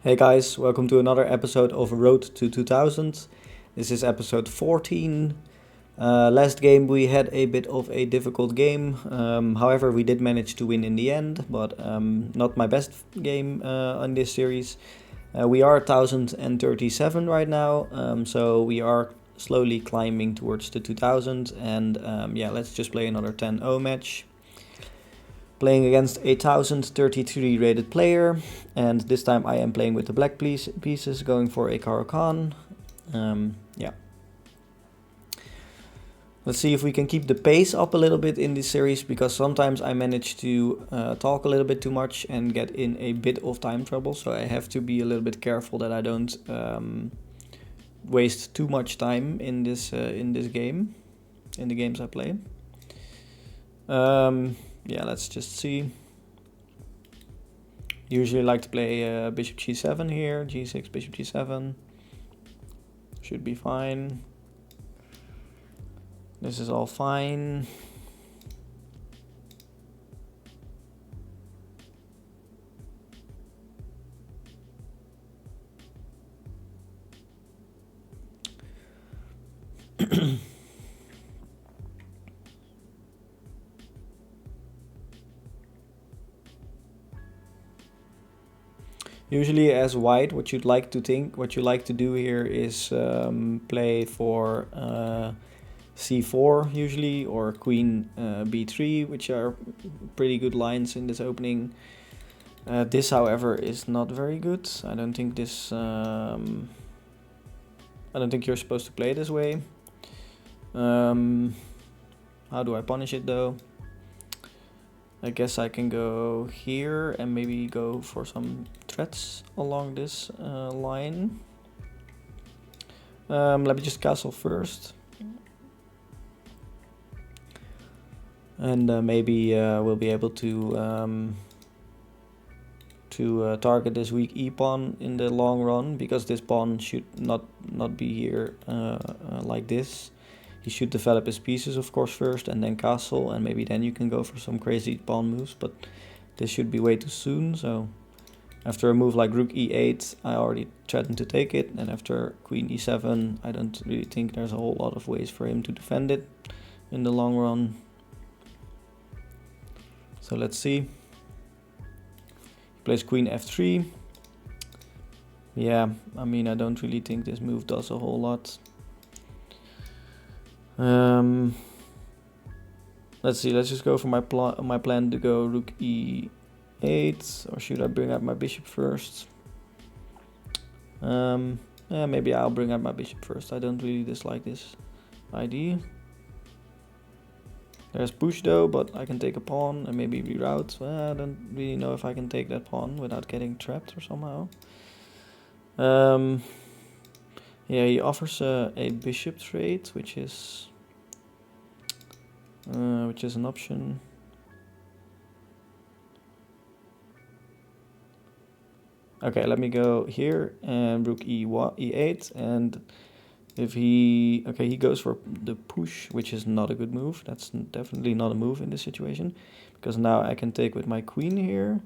Hey guys, welcome to another episode of Road to 2000. This is episode 14. Last game we had a bit of a difficult game. However, we did manage to win in the end, but not my best game on this series. We are 1037 right now, so we are slowly climbing towards the 2000. And yeah, let's just play another 10-0 match. Playing against a 1033 rated player, and this time I am playing with the black pieces, going for a Caro-Kann. Yeah. Let's see if we can keep the pace up a little bit in this series, because sometimes I manage to talk a little bit too much and get in a bit of time trouble, so I have to be a little bit careful that I don't waste too much time in this game, in the games I play. Yeah, let's just see. Usually like to play bishop g7 here, g6, bishop g7. Should be fine. This is all fine. Usually as white, what you like to do here is play for c4 usually, or queen b3, which are pretty good lines in this opening. This, however, is not very good. I don't think you're supposed to play this way. How do I punish it though? I guess I can go here and maybe go for some threats along this line. Let me just castle first. And maybe we'll be able to target this weak e-pawn in the long run, because this pawn should not be here like this. He should develop his pieces, of course, first, and then castle, and maybe then you can go for some crazy pawn moves, but this should be way too soon. So after a move like rook e8, I already threatened to take it, and after queen e7, I don't really think there's a whole lot of ways for him to defend it in the long run. So let's see. He plays queen f3. Yeah, I mean, I don't really think this move does a whole lot. Let's see, let's just go for my plan to go rook e8, or should I bring up my bishop first? Yeah, maybe I'll bring up my bishop first. I don't really dislike this idea. There's push though, but I can take a pawn and maybe reroute. Well, I don't really know if I can take that pawn without getting trapped or somehow. Yeah, he offers a bishop trade, which is an option. Okay, let me go here and rook e8, and if he goes for the push, which is not a good move. That's definitely not a move in this situation, because now I can take with my queen here.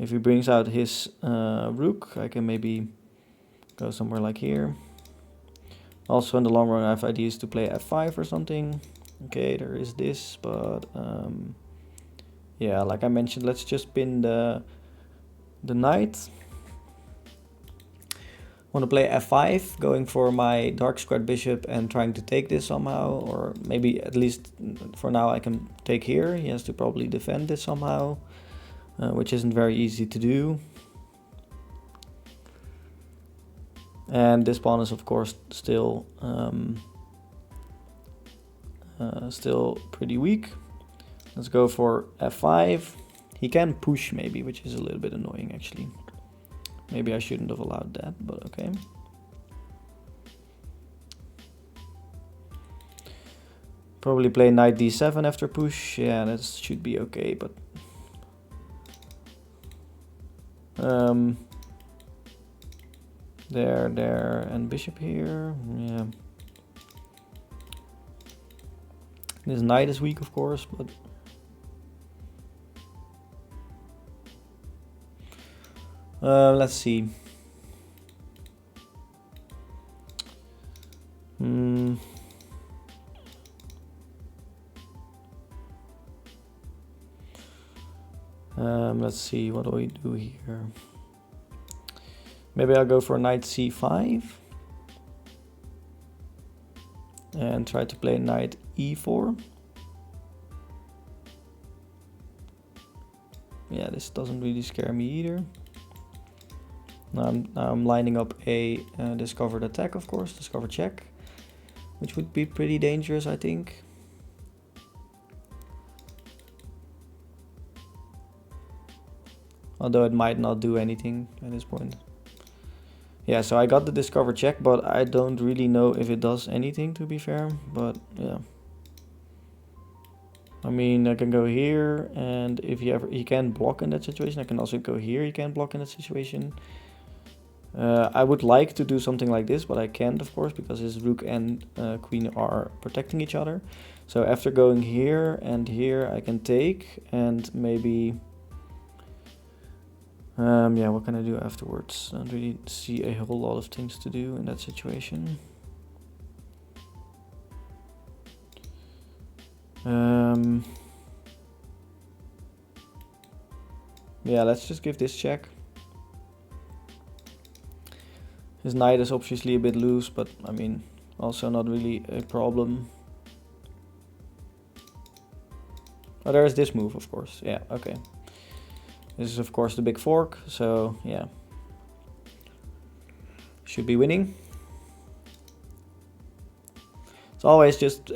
If he brings out his rook, I can maybe go somewhere like here. Also in the long run, I have ideas to play f5 or something. Okay, there is this, but yeah, like I mentioned, let's just pin the knight. Want to play f5, going for my dark squared bishop and trying to take this somehow, or maybe at least for now I can take here. He has to probably defend this somehow, which isn't very easy to do. And this pawn is of course still pretty weak. Let's go for f5. He can push maybe, which is a little bit annoying actually. Maybe I shouldn't have allowed that, but okay. Probably play knight d7 after push. Yeah, that should be okay, but there, and bishop here. Yeah. This knight is weak, of course, but Let's see. Let's see, what do we do here? Maybe I'll go for knight c5 and try to play knight e4. Yeah, this doesn't really scare me either. Now I'm lining up a discovered attack, of course, discovered check, which would be pretty dangerous, I think. Although it might not do anything at this point. Yeah, so I got the discover check, but I don't really know if it does anything, to be fair. But yeah, I mean, I can go here, and if he can block in that situation, I can also go here. He can block in that situation. I would like to do something like this, but I can't, of course, because his rook and queen are protecting each other. So after going here and here, I can take and maybe. Yeah, what can I do afterwards? I don't really see a whole lot of things to do in that situation. Yeah, let's just give this check. His knight is obviously a bit loose, but I mean, also not really a problem. Oh, there is this move, of course. Yeah, okay. This is, of course, the big fork, so yeah. Should be winning. It's always just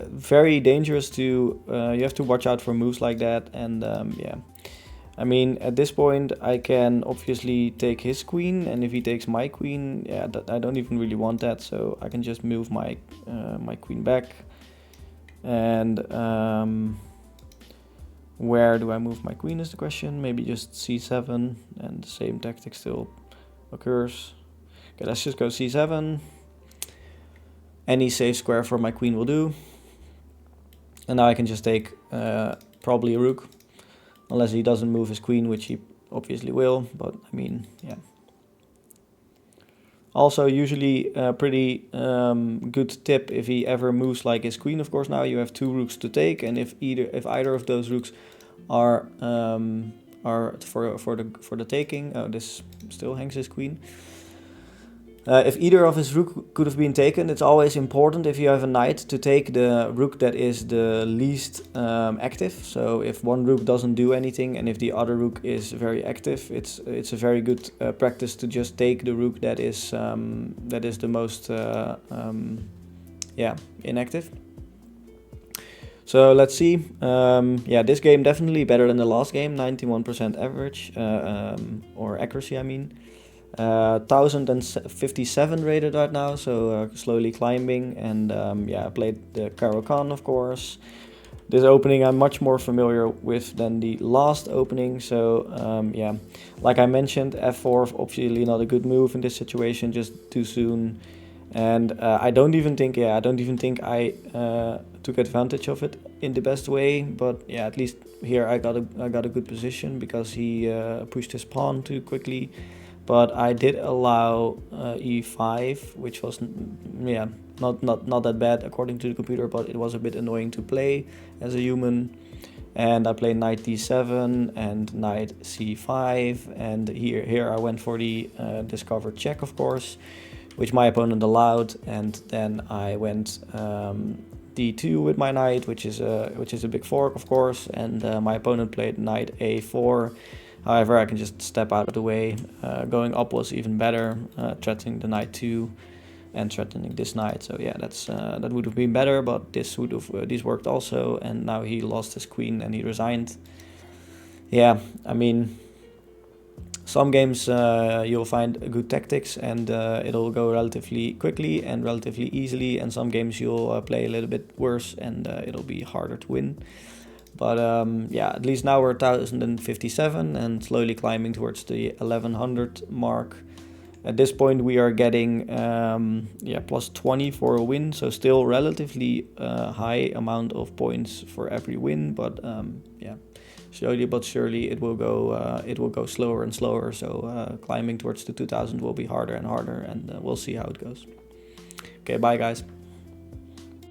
very dangerous to... you have to watch out for moves like that, and yeah. I mean, at this point, I can obviously take his queen, and if he takes my queen, yeah, I don't even really want that, so I can just move my my queen back. And where do I move my queen is the question. Maybe just c7, and the same tactic still occurs. Okay, let's just go c7. Any safe square for my queen will do. And now I can just take probably a rook. Unless he doesn't move his queen, which he obviously will, but I mean, yeah. Also, usually a pretty good tip if he ever moves like his queen. Of course, now you have two rooks to take, and if either of those rooks are for the taking, oh, this still hangs his queen. If either of his rook could have been taken, it's always important if you have a knight to take the rook that is the least active. So if one rook doesn't do anything and if the other rook is very active, it's a very good practice to just take the rook that is the most inactive. So let's see. Yeah, this game definitely better than the last game. 91% average or accuracy, I mean. 1057 rated right now, so slowly climbing. And yeah, I played the Caro-Kann, of course. This opening I'm much more familiar with than the last opening, so yeah, like I mentioned, f4 obviously not a good move in this situation, just too soon. And I don't even think I took advantage of it in the best way, but yeah, at least here I got a good position because he pushed his pawn too quickly. But I did allow e5, which was yeah not that bad according to the computer, but it was a bit annoying to play as a human. And I played knight d7 and knight c5, and here I went for the discovered check, of course, which my opponent allowed, and then I went d2 with my knight, which is a big fork, of course, and my opponent played knight a4. However, I can just step out of the way. Going up was even better, threatening the knight 2 and threatening this knight. So yeah, that would have been better, but this worked also. And now he lost his queen and he resigned. Yeah, I mean, some games you'll find good tactics and it'll go relatively quickly and relatively easily, and some games you'll play a little bit worse and it'll be harder to win. But yeah, at least now we're 1057 and slowly climbing towards the 1100 mark. At this point we are getting plus 20 for a win, so still relatively high amount of points for every win, but yeah, slowly but surely it will go slower and slower. So climbing towards the 2000 will be harder and harder, and we'll see how it goes. Okay, bye guys.